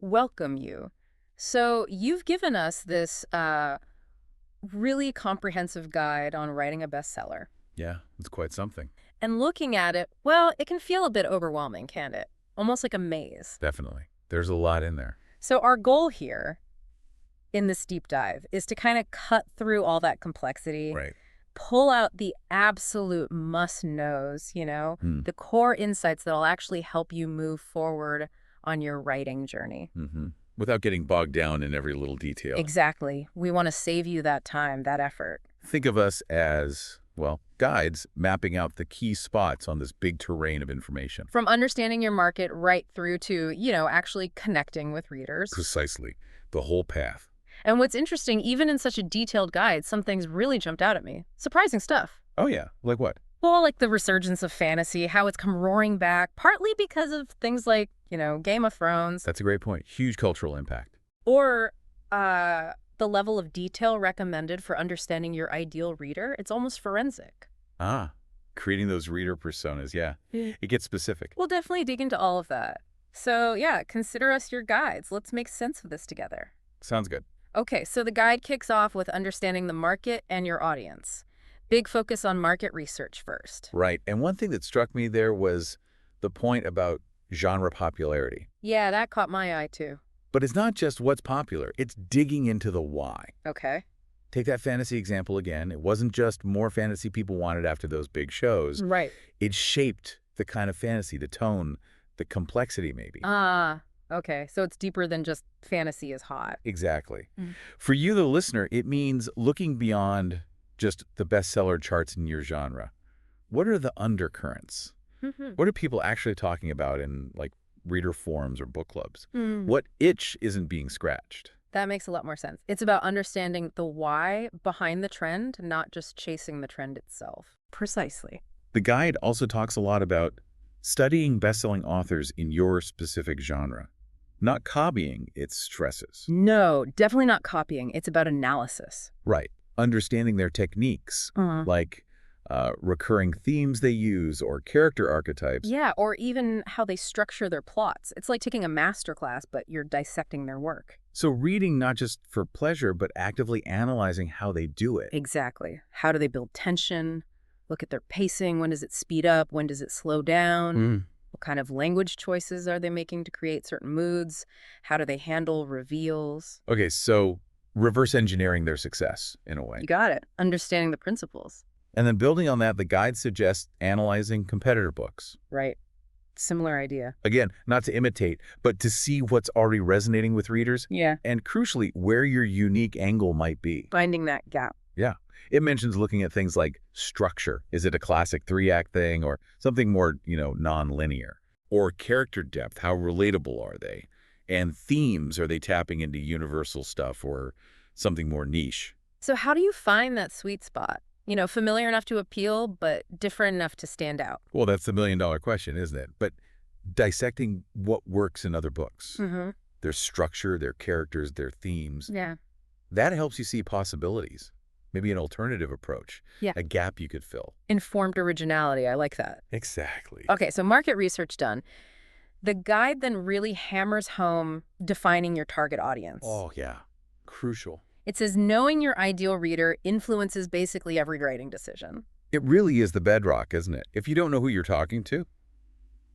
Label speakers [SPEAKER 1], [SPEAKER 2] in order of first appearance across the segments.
[SPEAKER 1] welcome you. So you've given us this really comprehensive guide on writing a bestseller.
[SPEAKER 2] Yeah, it's quite something.
[SPEAKER 1] And looking at it, well, it can feel a bit overwhelming, can't it? Almost like a maze.
[SPEAKER 2] Definitely. There's a lot in there.
[SPEAKER 1] So our goal here in this deep dive is to kind of cut through all that complexity,
[SPEAKER 2] Right.
[SPEAKER 1] pull out the absolute must-knows, the core insights that'll actually help you move forward on your writing journey.
[SPEAKER 2] Without getting bogged down in every little detail.
[SPEAKER 1] Exactly. We want to save you that time, that effort.
[SPEAKER 2] Think of us as, well, guides mapping out the key spots on this big terrain of information.
[SPEAKER 1] From understanding your market right through to, actually connecting with readers.
[SPEAKER 2] Precisely. The whole path.
[SPEAKER 1] And what's interesting, even in such a detailed guide, some things really jumped out at me. Surprising stuff.
[SPEAKER 2] Oh, yeah. Like what?
[SPEAKER 1] Well, like the resurgence of fantasy, how it's come roaring back, partly because of things like, Game of Thrones.
[SPEAKER 2] That's a great point. Huge cultural impact.
[SPEAKER 1] Or the level of detail recommended for understanding your ideal reader. It's almost forensic.
[SPEAKER 2] Ah, creating those reader personas. Yeah. It gets specific.
[SPEAKER 1] We'll definitely dig into all of that. So, yeah, consider us your guides. Let's make sense of this together.
[SPEAKER 2] Sounds good.
[SPEAKER 1] Okay, so the guide kicks off with understanding the market and your audience. Big focus on market research first.
[SPEAKER 2] Right. And one thing that struck me there was the point about genre popularity.
[SPEAKER 1] Yeah, that caught my eye too.
[SPEAKER 2] But it's not just what's popular. It's digging into the why.
[SPEAKER 1] Okay.
[SPEAKER 2] Take that fantasy example again. It wasn't just more fantasy people wanted after those big shows.
[SPEAKER 1] Right.
[SPEAKER 2] It shaped the kind of fantasy, the tone, the complexity maybe.
[SPEAKER 1] Okay. So it's deeper than just fantasy is hot.
[SPEAKER 2] Exactly. For you, the listener, it means looking beyond just the bestseller charts in your genre. What are the undercurrents? What are people actually talking about in, like, reader forums or book clubs? What itch isn't being scratched?
[SPEAKER 1] That makes a lot more sense. It's about understanding the why behind the trend, not just chasing the trend itself. Precisely.
[SPEAKER 2] The guide also talks a lot about studying best-selling authors in your specific genre, not copying its stresses.
[SPEAKER 1] No, definitely not copying. It's about analysis.
[SPEAKER 2] Right. Understanding their techniques, like recurring themes they use or character archetypes.
[SPEAKER 1] Yeah, or even how they structure their plots. It's like taking a master class, but you're dissecting their work.
[SPEAKER 2] So reading not just for pleasure, but actively analyzing how they do it.
[SPEAKER 1] Exactly. How do they build tension? Look at their pacing. When does it speed up? When does it slow down? What kind of language choices are they making to create certain moods? How do they handle reveals?
[SPEAKER 2] Okay, so reverse engineering their success, in a way.
[SPEAKER 1] You got it. Understanding the principles.
[SPEAKER 2] And then building on that, the guide suggests analyzing competitor books.
[SPEAKER 1] Right. Similar idea.
[SPEAKER 2] Again, not to imitate, but to see what's already resonating with readers.
[SPEAKER 1] Yeah.
[SPEAKER 2] And crucially, where your unique angle might be.
[SPEAKER 1] Finding that gap.
[SPEAKER 2] Yeah. It mentions looking at things like structure. Is it a classic 3-act thing or something more, non-linear? Or character depth. How relatable are they? And themes, are they tapping into universal stuff or something more niche?
[SPEAKER 1] So how do you find that sweet spot? Familiar enough to appeal, but different enough to stand out.
[SPEAKER 2] Well, that's the million-dollar question, isn't it? But dissecting what works in other books, their structure, their characters, their themes,
[SPEAKER 1] Yeah.
[SPEAKER 2] that helps you see possibilities. Maybe an alternative approach,
[SPEAKER 1] Yeah.
[SPEAKER 2] a gap you could fill.
[SPEAKER 1] Informed originality. I like that.
[SPEAKER 2] Exactly.
[SPEAKER 1] Okay, so market research done. The guide then really hammers home defining your target audience.
[SPEAKER 2] Oh, yeah. Crucial.
[SPEAKER 1] It says knowing your ideal reader influences basically every writing decision.
[SPEAKER 2] It really is the bedrock, isn't it? If you don't know who you're talking to,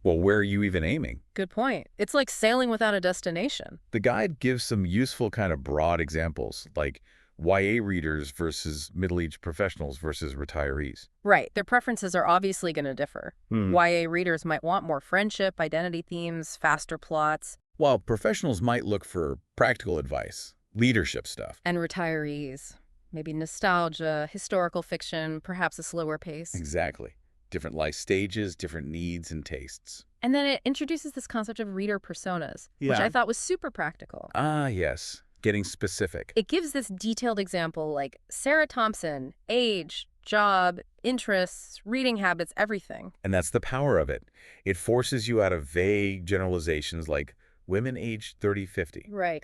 [SPEAKER 2] well, where are you even aiming?
[SPEAKER 1] Good point. It's like sailing without a destination.
[SPEAKER 2] The guide gives some useful kind of broad examples, like YA readers versus middle-aged professionals versus retirees.
[SPEAKER 1] Right. Their preferences are obviously going to differ. YA readers might want more friendship, identity themes, faster plots.
[SPEAKER 2] While professionals might look for practical advice, leadership stuff.
[SPEAKER 1] And retirees. Maybe nostalgia, historical fiction, perhaps a slower pace.
[SPEAKER 2] Exactly. Different life stages, different needs and tastes.
[SPEAKER 1] And then it introduces this concept of reader personas, which I thought was super practical.
[SPEAKER 2] Ah, yes. Getting specific.
[SPEAKER 1] It gives this detailed example like Sarah Thompson, age, job, interests, reading habits, everything.
[SPEAKER 2] And that's the power of it. It forces you out of vague generalizations like women aged 30-50.
[SPEAKER 1] Right.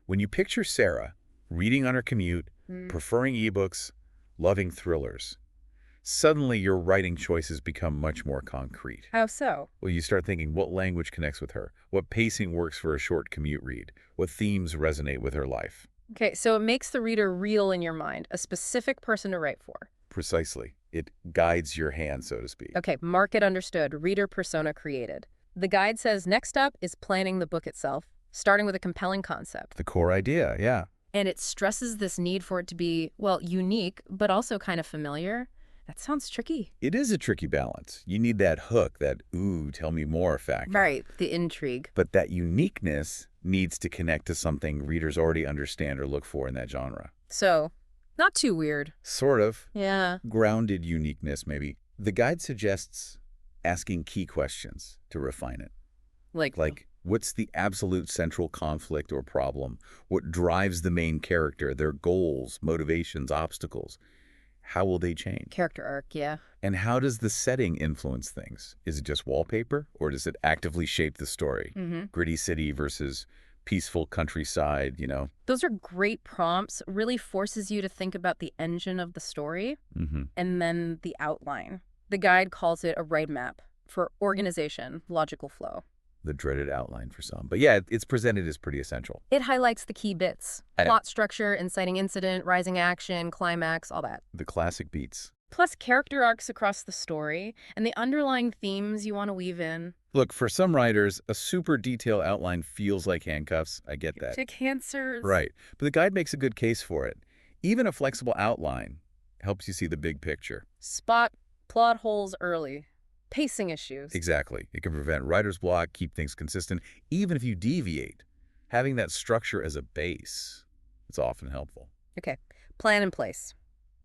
[SPEAKER 2] When you picture Sarah, reading on her commute, preferring ebooks, loving thrillers, Suddenly your writing choices become much more concrete.
[SPEAKER 1] How so?
[SPEAKER 2] Well, you start thinking what language connects with her, what pacing works for a short commute read, what themes resonate with her life.
[SPEAKER 1] Okay, so it makes the reader real in your mind, a specific person to write for.
[SPEAKER 2] Precisely. It guides your hand, so to speak.
[SPEAKER 1] Okay, market understood, reader persona created. The guide says next up is planning the book itself, starting with a compelling concept.
[SPEAKER 2] The core idea, yeah.
[SPEAKER 1] And it stresses this need for it to be, well, unique, but also kind of familiar. That sounds tricky.
[SPEAKER 2] It is a tricky balance. You need that hook, that ooh, tell me more factor.
[SPEAKER 1] Right, the intrigue.
[SPEAKER 2] But that uniqueness needs to connect to something readers already understand or look for in that genre.
[SPEAKER 1] So, not too weird.
[SPEAKER 2] Sort of.
[SPEAKER 1] Yeah.
[SPEAKER 2] Grounded uniqueness, maybe. The guide suggests asking key questions to refine it. Like, what's the absolute central conflict or problem? What drives the main character, their goals, motivations, obstacles? How will they change?
[SPEAKER 1] Character arc, yeah.
[SPEAKER 2] And how does the setting influence things? Is it just wallpaper, or does it actively shape the story? Gritty city versus peaceful countryside, you know?
[SPEAKER 1] Those are great prompts. Really forces you to think about the engine of the story and then the outline. The guide calls it a roadmap for organization, logical flow.
[SPEAKER 2] The dreaded outline for some. But yeah, it's presented as pretty essential.
[SPEAKER 1] It highlights the key bits. Plot structure, inciting incident, rising action, climax, all that.
[SPEAKER 2] The classic beats.
[SPEAKER 1] Plus character arcs across the story and the underlying themes you want to weave in.
[SPEAKER 2] Look, for some writers, a super detailed outline feels like handcuffs. I get that.
[SPEAKER 1] To cancers.
[SPEAKER 2] Right. But the guide makes a good case for it. Even a flexible outline helps you see the big picture.
[SPEAKER 1] Spot plot holes early. Pacing issues.
[SPEAKER 2] Exactly. It can prevent writer's block, keep things consistent. Even if you deviate, having that structure as a base, it's often helpful.
[SPEAKER 1] Okay, plan in place.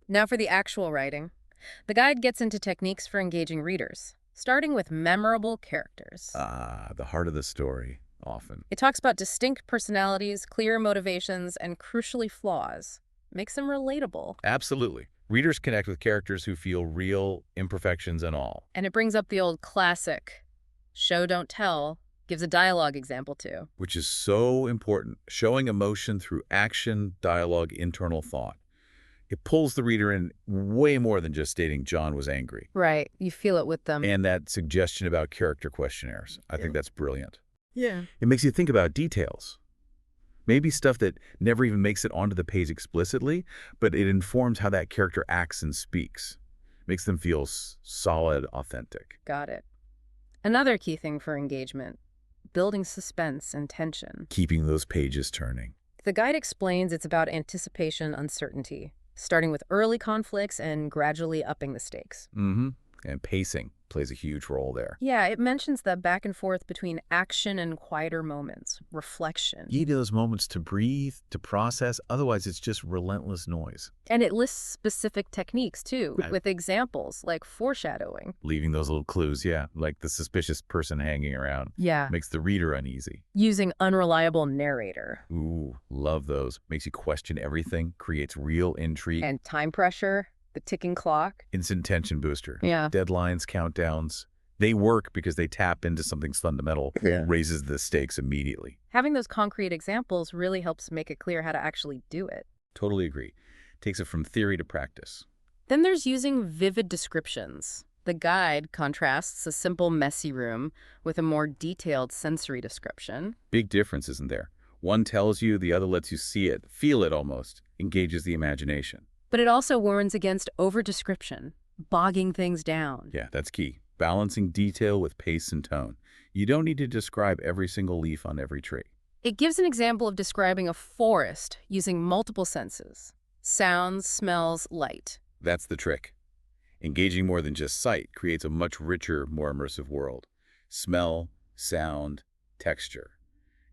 [SPEAKER 1] Now for the actual writing. The guide gets into techniques for engaging readers, starting with memorable characters.
[SPEAKER 2] The heart of the story, often.
[SPEAKER 1] It talks about distinct personalities, clear motivations, and crucially flaws. Makes them relatable.
[SPEAKER 2] Absolutely. Readers connect with characters who feel real, imperfections and all.
[SPEAKER 1] And it brings up the old classic, show don't tell, gives a dialogue example too.
[SPEAKER 2] Which is so important, showing emotion through action, dialogue, internal thought. It pulls the reader in way more than just stating John was angry.
[SPEAKER 1] Right, you feel it with them.
[SPEAKER 2] And that suggestion about character questionnaires. I think that's brilliant.
[SPEAKER 1] Yeah.
[SPEAKER 2] It makes you think about details. Maybe stuff that never even makes it onto the page explicitly, but it informs how that character acts and speaks. Makes them feel solid, authentic.
[SPEAKER 1] Got it. Another key thing for engagement, building suspense and tension.
[SPEAKER 2] Keeping those pages turning.
[SPEAKER 1] The guide explains it's about anticipation, uncertainty, starting with early conflicts and gradually upping the stakes.
[SPEAKER 2] And pacing plays a huge role there.
[SPEAKER 1] Yeah, it mentions the back and forth between action and quieter moments, reflection.
[SPEAKER 2] You need those moments to breathe, to process, otherwise it's just relentless noise.
[SPEAKER 1] And it lists specific techniques, too, with examples like foreshadowing.
[SPEAKER 2] Leaving those little clues, yeah, like the suspicious person hanging around.
[SPEAKER 1] Yeah.
[SPEAKER 2] Makes the reader uneasy.
[SPEAKER 1] Using unreliable narrator.
[SPEAKER 2] Ooh, love those. Makes you question everything, creates real intrigue.
[SPEAKER 1] And time pressure. The ticking clock.
[SPEAKER 2] Instant tension booster.
[SPEAKER 1] Yeah.
[SPEAKER 2] Deadlines, countdowns. They work because they tap into something fundamental, raises the stakes immediately.
[SPEAKER 1] Having those concrete examples really helps make it clear how to actually do it.
[SPEAKER 2] Totally agree. Takes it from theory to practice.
[SPEAKER 1] Then there's using vivid descriptions. The guide contrasts a simple, messy room with a more detailed sensory description.
[SPEAKER 2] Big difference, isn't there? One tells you, the other lets you see it, feel it almost, engages the imagination.
[SPEAKER 1] But it also warns against over-description, bogging things down.
[SPEAKER 2] Yeah, that's key. Balancing detail with pace and tone. You don't need to describe every single leaf on every tree.
[SPEAKER 1] It gives an example of describing a forest using multiple senses. Sounds, smells, light.
[SPEAKER 2] That's the trick. Engaging more than just sight creates a much richer, more immersive world. Smell, sound, texture.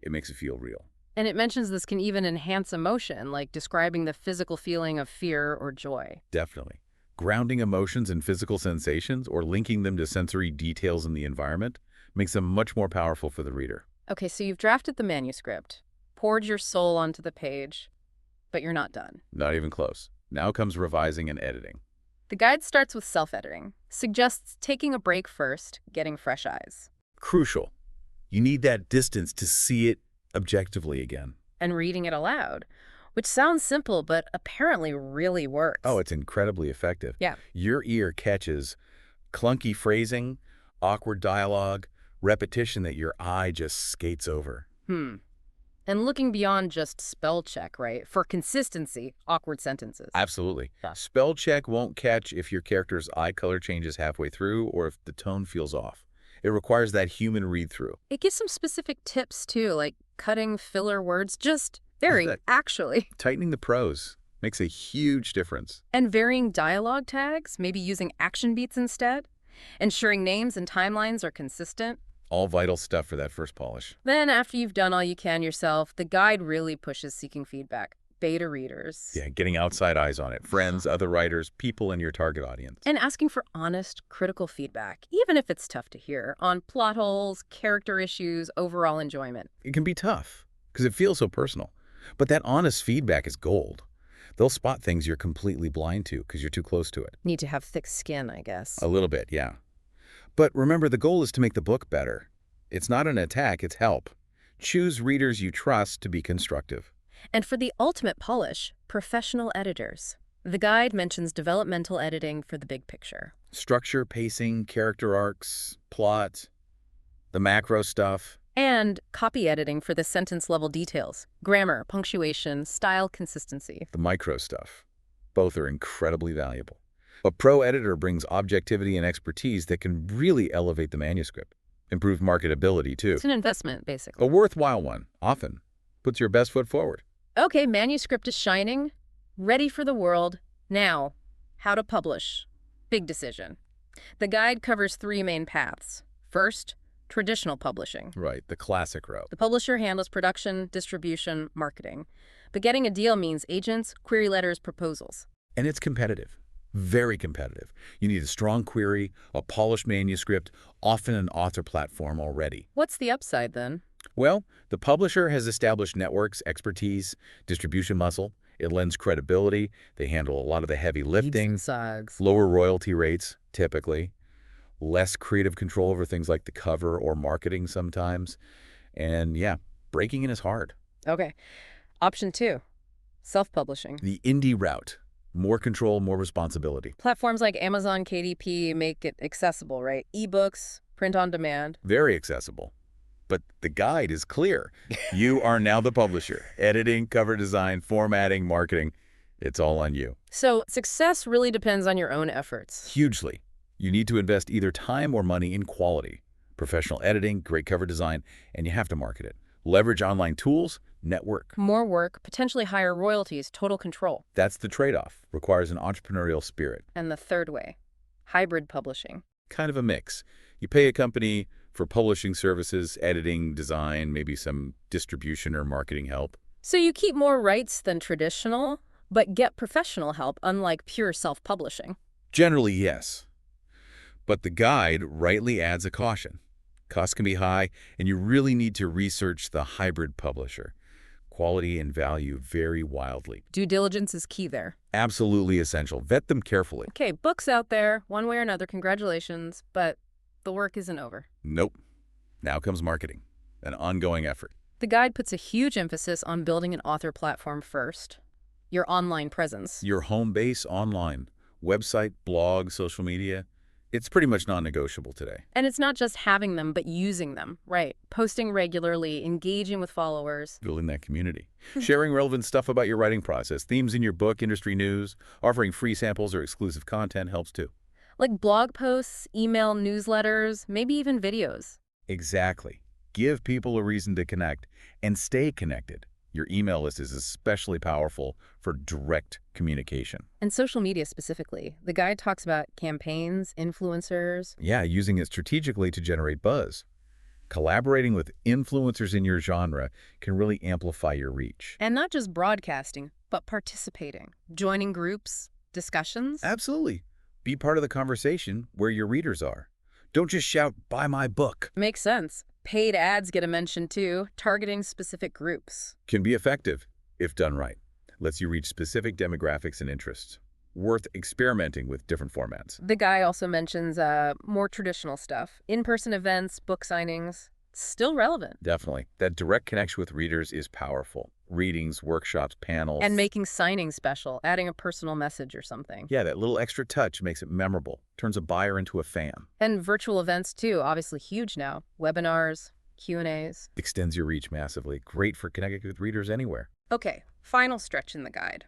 [SPEAKER 2] It makes it feel real.
[SPEAKER 1] And it mentions this can even enhance emotion, like describing the physical feeling of fear or joy.
[SPEAKER 2] Definitely. Grounding emotions in physical sensations or linking them to sensory details in the environment makes them much more powerful for the reader.
[SPEAKER 1] Okay, so you've drafted the manuscript, poured your soul onto the page, but you're not done.
[SPEAKER 2] Not even close. Now comes revising and editing.
[SPEAKER 1] The guide starts with self-editing, suggests taking a break first, getting fresh eyes.
[SPEAKER 2] Crucial. You need that distance to see it objectively again.
[SPEAKER 1] And reading it aloud. Which sounds simple, but apparently really
[SPEAKER 2] Oh,
[SPEAKER 1] works.
[SPEAKER 2] it's incredibly effective.
[SPEAKER 1] Yeah.
[SPEAKER 2] Your ear catches clunky phrasing, awkward dialogue, repetition that your eye just skates over.
[SPEAKER 1] Hmm. And looking beyond just spell check, right? For consistency, awkward sentences.
[SPEAKER 2] Absolutely.
[SPEAKER 1] Yeah.
[SPEAKER 2] Spell check won't catch if your character's eye color changes halfway through or if the tone feels off. It requires that human read-through.
[SPEAKER 1] It gives some specific tips too, like cutting filler words, just
[SPEAKER 2] Is
[SPEAKER 1] very,
[SPEAKER 2] that
[SPEAKER 1] actually.
[SPEAKER 2] tightening the prose makes a huge difference.
[SPEAKER 1] And varying dialogue tags, maybe using action beats instead. Ensuring names and timelines are consistent.
[SPEAKER 2] All vital stuff for that first polish.
[SPEAKER 1] Then, after you've done all you can yourself, the guide really pushes seeking feedback. Beta readers.
[SPEAKER 2] Yeah, getting outside eyes on it. Friends, other writers, people in your target audience.
[SPEAKER 1] And asking for honest, critical feedback, even if it's tough to hear, on plot holes, character issues, overall enjoyment.
[SPEAKER 2] It can be tough because it feels so personal. But that honest feedback is gold. They'll spot things you're completely blind to because you're too close to it.
[SPEAKER 1] Need to have thick skin, I guess.
[SPEAKER 2] A little bit, yeah. But remember, the goal is to make the book better. It's not an attack, it's help. Choose readers you trust to be constructive.
[SPEAKER 1] And for the ultimate polish, professional editors. The guide mentions developmental editing for the big picture.
[SPEAKER 2] Structure, pacing, character arcs, plot, the macro stuff.
[SPEAKER 1] And copy editing for the sentence-level details. Grammar, punctuation, style consistency.
[SPEAKER 2] The micro stuff. Both are incredibly valuable. A pro editor brings objectivity and expertise that can really elevate the manuscript. Improve marketability, too.
[SPEAKER 1] It's an investment, basically.
[SPEAKER 2] A worthwhile one, often. Puts your best foot forward.
[SPEAKER 1] Okay, manuscript is shining. Ready for the world. Now, how to publish. Big decision. The guide covers 3 main paths. First, traditional publishing.
[SPEAKER 2] Right, the classic route.
[SPEAKER 1] The publisher handles production, distribution, marketing. But getting a deal means agents, query letters, proposals.
[SPEAKER 2] And it's competitive. Very competitive. You need a strong query, a polished manuscript, often an author platform already.
[SPEAKER 1] What's the upside, then?
[SPEAKER 2] Well, the publisher has established networks, expertise, distribution muscle. It lends credibility. They handle a lot of the heavy lifting.
[SPEAKER 1] Sags.
[SPEAKER 2] Lower royalty rates, typically. Less creative control over things like the cover or marketing sometimes. And yeah, breaking in is hard.
[SPEAKER 1] Okay. Option 2, self-publishing.
[SPEAKER 2] The indie route. More control, more responsibility.
[SPEAKER 1] Platforms like Amazon KDP make it accessible, right? Ebooks, print on demand.
[SPEAKER 2] Very accessible. But the guide is clear. You are now the publisher. Editing, cover design, formatting, marketing, it's all on you.
[SPEAKER 1] So success really depends on your own efforts.
[SPEAKER 2] Hugely. You need to invest either time or money in quality. Professional editing, great cover design, and you have to market it. Leverage online tools, network.
[SPEAKER 1] More work, potentially higher royalties, total control.
[SPEAKER 2] That's the trade-off. Requires an entrepreneurial spirit.
[SPEAKER 1] And the third way, hybrid publishing.
[SPEAKER 2] Kind of a mix. You pay a company for publishing services, editing, design, maybe some distribution or marketing help.
[SPEAKER 1] So you keep more rights than traditional, but get professional help, unlike pure self-publishing.
[SPEAKER 2] Generally, yes. But the guide rightly adds a caution. Costs can be high, and you really need to research the hybrid publisher. Quality and value vary wildly.
[SPEAKER 1] Due diligence is key there.
[SPEAKER 2] Absolutely essential. Vet them carefully.
[SPEAKER 1] Okay, books out there, one way or another, congratulations, but the work isn't over.
[SPEAKER 2] Nope. Now comes marketing, an ongoing effort.
[SPEAKER 1] The guide puts a huge emphasis on building an author platform first. Your online presence.
[SPEAKER 2] Your home base online, website, blog, social media, it's pretty much non-negotiable today.
[SPEAKER 1] And it's not just having them, but using them, right? Posting regularly, engaging with followers.
[SPEAKER 2] Building that community. Sharing relevant stuff about your writing process, themes in your book, industry news, offering free samples or exclusive content helps too.
[SPEAKER 1] Like blog posts, email newsletters, maybe even videos.
[SPEAKER 2] Exactly. Give people a reason to connect and stay connected. Your email list is especially powerful for direct communication.
[SPEAKER 1] And social media specifically. The guide talks about campaigns, influencers.
[SPEAKER 2] Yeah, using it strategically to generate buzz. Collaborating with influencers in your genre can really amplify your reach.
[SPEAKER 1] And not just broadcasting, but participating. Joining groups, discussions.
[SPEAKER 2] Absolutely. Be part of the conversation where your readers are. Don't just shout, "Buy my book."
[SPEAKER 1] Makes sense. Paid ads get a mention too, targeting specific groups.
[SPEAKER 2] Can be effective if done right. Lets you reach specific demographics and interests. Worth experimenting with different formats.
[SPEAKER 1] The guy also mentions more traditional stuff. In-person events, book signings. still relevant.
[SPEAKER 2] Definitely. That direct connection with readers is powerful. Readings, workshops, panels.
[SPEAKER 1] And making signing special, adding a personal message or something.
[SPEAKER 2] Yeah, that little extra touch makes it memorable, turns a buyer into a fan.
[SPEAKER 1] And virtual events, too, obviously huge now. Webinars, Q&As.
[SPEAKER 2] Extends your reach massively. Great for connecting with readers anywhere.
[SPEAKER 1] Okay, final stretch in the guide.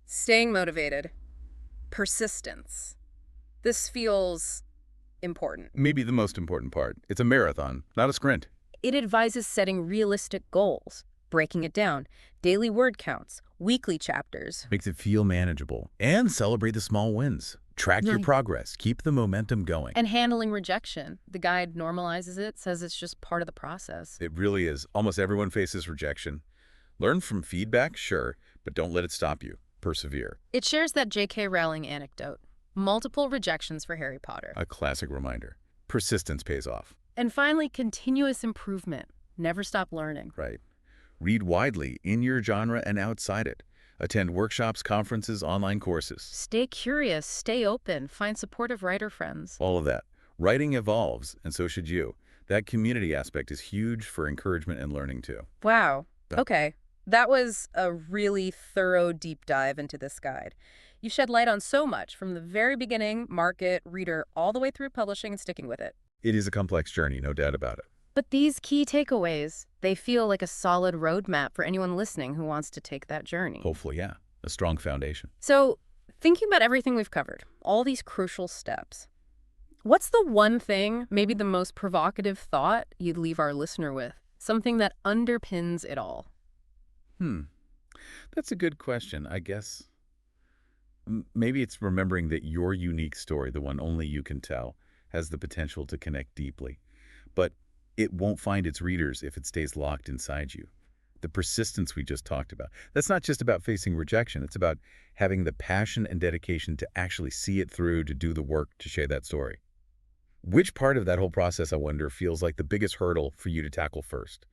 [SPEAKER 1] Staying motivated. Persistence. This feels important.
[SPEAKER 2] Maybe the most important part. It's a marathon, not a sprint.
[SPEAKER 1] It advises setting realistic goals, breaking it down, daily word counts, weekly chapters.
[SPEAKER 2] Makes it feel manageable. And celebrate the small wins. Track your progress. Keep the momentum going.
[SPEAKER 1] And handling rejection. The guide normalizes it, says it's just part of the process.
[SPEAKER 2] It really is. Almost everyone faces rejection. Learn from feedback, sure, but don't let it stop you. Persevere.
[SPEAKER 1] It shares that J.K. Rowling anecdote. Multiple rejections for Harry Potter.
[SPEAKER 2] A classic reminder. Persistence pays off.
[SPEAKER 1] And finally, continuous improvement. Never stop learning.
[SPEAKER 2] Right. Read widely in your genre and outside it. Attend workshops, conferences, online courses.
[SPEAKER 1] Stay curious, stay open, find supportive writer friends.
[SPEAKER 2] All of that. Writing evolves, and so should you. That community aspect is huge for encouragement and learning, too.
[SPEAKER 1] Wow. Okay. That was a really thorough deep dive into this guide. You shed light on so much, from the very beginning, market, reader, all the way through publishing and sticking with it.
[SPEAKER 2] It is a complex journey, no doubt about it.
[SPEAKER 1] But these key takeaways, they feel like a solid roadmap for anyone listening who wants to take that journey.
[SPEAKER 2] Hopefully, yeah. A strong foundation.
[SPEAKER 1] So, thinking about everything we've covered, all these crucial steps, what's the one thing, maybe the most provocative thought you'd leave our listener with? Something that underpins it all?
[SPEAKER 2] That's a good question, I guess. Maybe it's remembering that your unique story, the one only you can tell, has the potential to connect deeply. But it won't find its readers if it stays locked inside you. The persistence we just talked about. That's not just about facing rejection. It's about having the passion and dedication to actually see it through, to do the work to share that story. Which part of that whole process, I wonder, feels like the biggest hurdle for you to tackle first?